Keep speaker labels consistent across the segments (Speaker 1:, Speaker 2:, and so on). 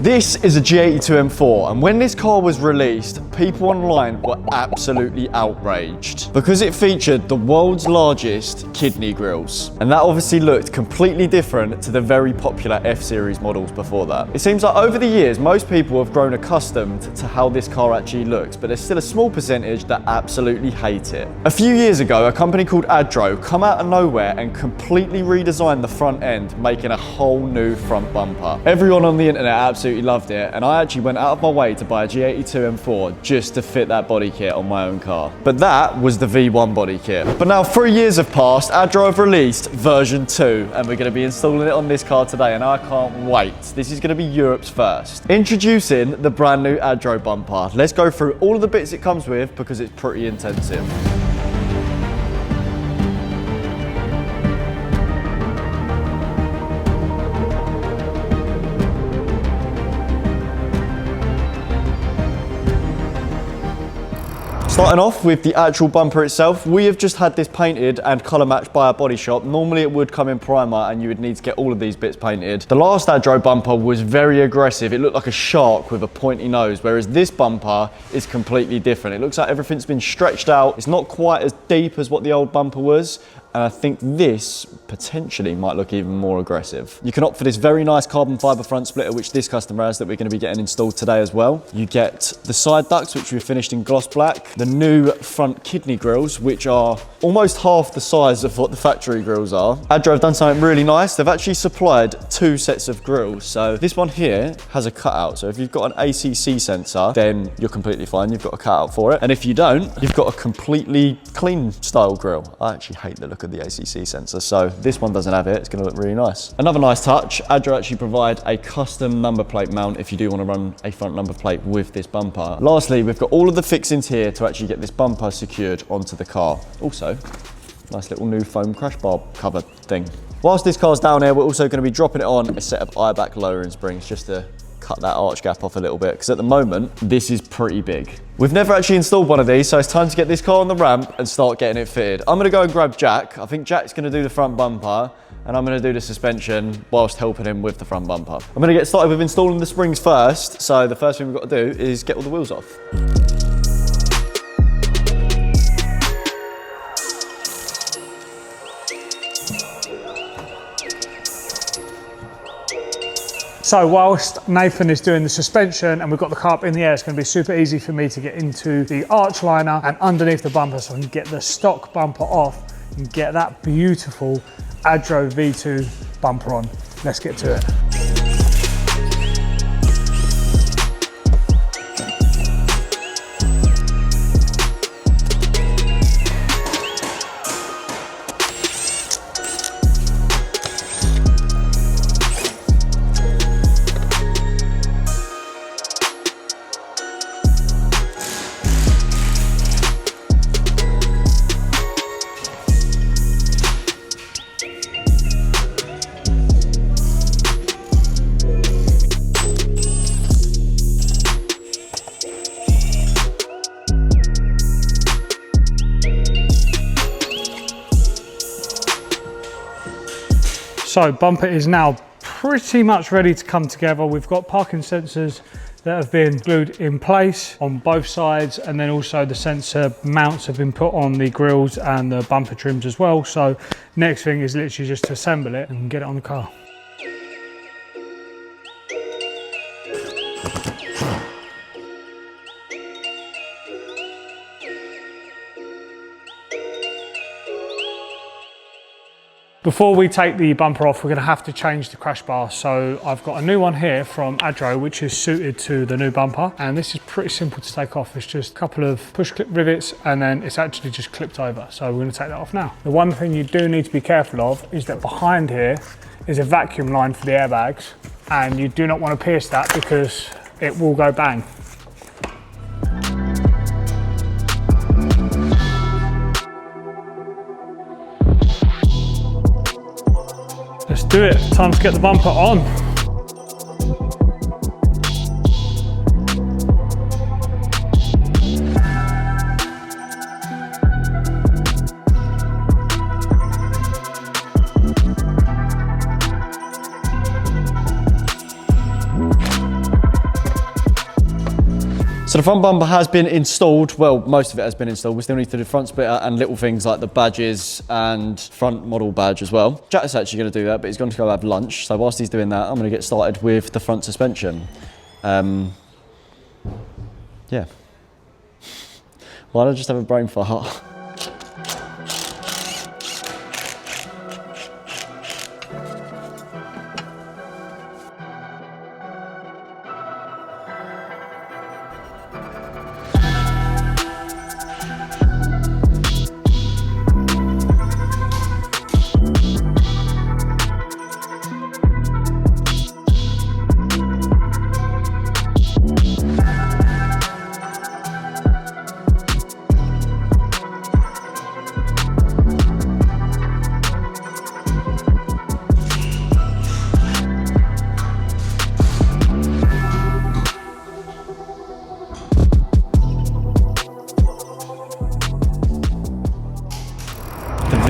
Speaker 1: This is a G82 M4, and when this car was released, people online were absolutely outraged because it featured the world's largest kidney grills. And that obviously looked completely different to the very popular F-Series models before that. It seems like over the years, most people have grown accustomed to how this car actually looks, but there's still a small percentage that absolutely hate it. A few years ago, a company called Adro come out of nowhere and completely redesigned the front end, making a whole new front bumper. Everyone on the internet absolutely loved it, and I actually went out of my way to buy a G82 M4 just to fit that body kit on my own car. But that was the V1 body kit. But now 3 years have passed, Adro have released version 2, and we're going to be installing it on this car today, and I can't wait. This is going to be Europe's first. Introducing the brand new Adro bumper. Let's go through all of the bits it comes with because it's pretty intensive. Starting off with the actual bumper itself, we have just had this painted and colour matched by a body shop. Normally it would come in primer and you would need to get all of these bits painted. The last Adro bumper was very aggressive. It looked like a shark with a pointy nose, whereas this bumper is completely different. It looks like everything's been stretched out. It's not quite as deep as what the old bumper was. And I think this potentially might look even more aggressive. You can opt for this very nice carbon fibre front splitter, which this customer has, that we're going to be getting installed today as well. You get the side ducts, which we've finished in gloss black. The new front kidney grills, which are almost half the size of what the factory grills are. Adro have done something really nice. They've actually supplied 2 sets of grills. So this one here has a cutout. So if you've got an ACC sensor, then you're completely fine. You've got a cutout for it. And if you don't, you've got a completely clean style grill. I actually hate the look of the ACC sensor, so this one doesn't have it. It's going to look really nice. Another nice touch, Adro actually provide a custom number plate mount if you do want to run a front number plate with this bumper. Lastly, we've got all of the fixings here to actually get this bumper secured onto the car. Also, nice little new foam crash bar cover thing. Whilst this car's down here, we're also going to be dropping it on a set of eye-back lowering springs just to cut that arch gap off a little bit, because at the moment this is pretty big. We've never actually installed one of these, so it's time to get this car on the ramp and start getting it fitted. I'm going to go and grab Jack. I think Jack's going to do the front bumper and I'm going to do the suspension whilst helping him with the front bumper. I'm going to get started with installing the springs first, so the first thing we've got to do is get all the wheels off.
Speaker 2: So whilst Nathan is doing the suspension and we've got the car up in the air, it's going to be super easy for me to get into the arch liner and underneath the bumper so I can get the stock bumper off and get that beautiful Adro V2 bumper on. Let's get to it. So bumper is now pretty much ready to come together. We've got parking sensors that have been glued in place on both sides, and then also the sensor mounts have been put on the grills and the bumper trims as well. So next thing is literally just to assemble it and get it on the car. Before we take the bumper off, we're going to have to change the crash bar. So I've got a new one here from Adro, which is suited to the new bumper. And this is pretty simple to take off. It's just a couple of push clip rivets and then it's actually just clipped over. So we're going to take that off now. The one thing you do need to be careful of is that behind here is a vacuum line for the airbags. And you do not want to pierce that because it will go bang. Let's do it. Time to get the bumper on.
Speaker 1: So the front bumper has been installed. Well, most of it has been installed. We still need to do the front splitter and little things like the badges and front model badge as well. Jack's actually going to do that, but he's going to go have lunch. So whilst he's doing that, I'm going to get started with the front suspension. Yeah. Why don't I just have a brain fart?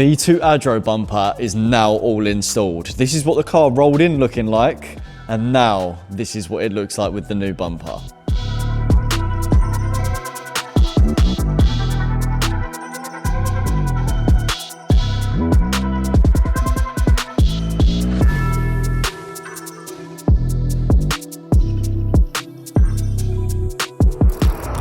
Speaker 1: V2 Adro bumper is now all installed. This is what the car rolled in looking like, and now this is what it looks like with the new bumper.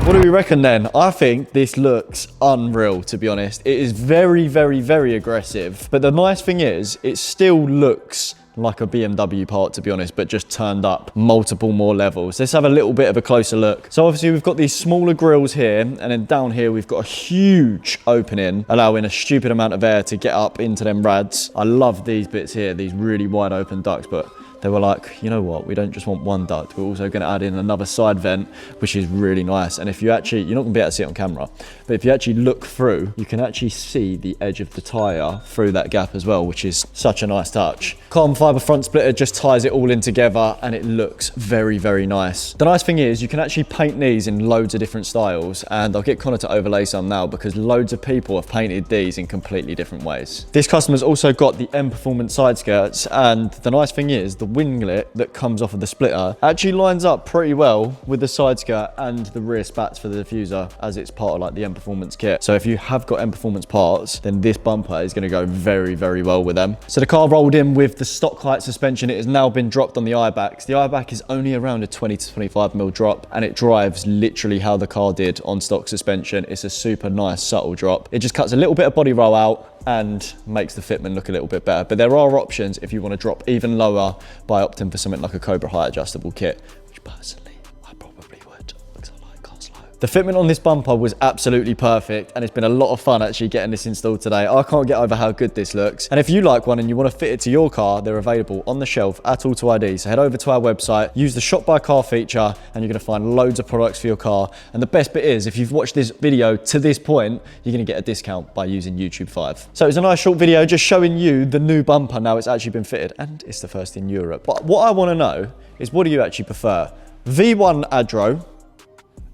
Speaker 1: What do we reckon then? I think this looks unreal, to be honest. It is very, very, very aggressive. But the nice thing is, it still looks like a BMW part, to be honest, but just turned up multiple more levels. Let's have a little bit of a closer look. So obviously we've got these smaller grills here, and then down here we've got a huge opening, allowing a stupid amount of air to get up into them rads. I love these bits here, these really wide open ducts, but they were like, you know what, we don't just want one duct, we're also going to add in another side vent, which is really nice. And if you actually, you're not going to be able to see it on camera, but if you actually look through, you can actually see the edge of the tyre through that gap as well, which is such a nice touch. Carbon fibre front splitter just ties it all in together, and it looks very, very nice. The nice thing is you can actually paint these in loads of different styles, and I'll get Connor to overlay some now because loads of people have painted these in completely different ways. This customer's also got the M Performance side skirts, and the nice thing is the winglet that comes off of the splitter actually lines up pretty well with the side skirt and the rear spats for the diffuser, as it's part of like the M Performance kit. So if you have got M Performance parts, then this bumper is going to go very, very well with them. So the car rolled in with the stock height suspension. It has now been dropped on the eyebacks. The eyebag is only around a 20 to 25mm drop, and it drives literally how the car did on stock suspension. It's a super nice subtle drop. It just cuts a little bit of body roll out and makes the fitment look a little bit better. But there are options if you want to drop even lower by opting for something like a Cobra height adjustable kit, which personally I probably would, because I like cars slow. The fitment on this bumper was absolutely perfect, and it's been a lot of fun actually getting this installed today. I can't get over how good this looks. And if you like one and you want to fit it to your car, they're available on the shelf at AUTOID. So head over to our website, use the shop by car feature, and you're going to find loads of products for your car. And the best bit is, if you've watched this video to this point, you're going to get a discount by using YouTube 5. So it's a nice short video just showing you the new bumper. Now it's actually been fitted, and it's the first in Europe. But what I want to know is, what do you actually prefer? V1 Adro,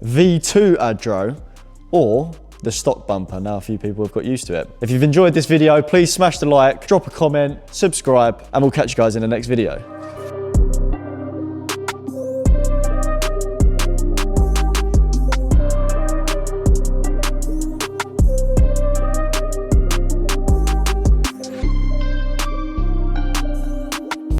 Speaker 1: V2 Adro, or the stock bumper? Now a few people have got used to it. If you've enjoyed this video, please smash the like, drop a comment, subscribe, and we'll catch you guys in the next video.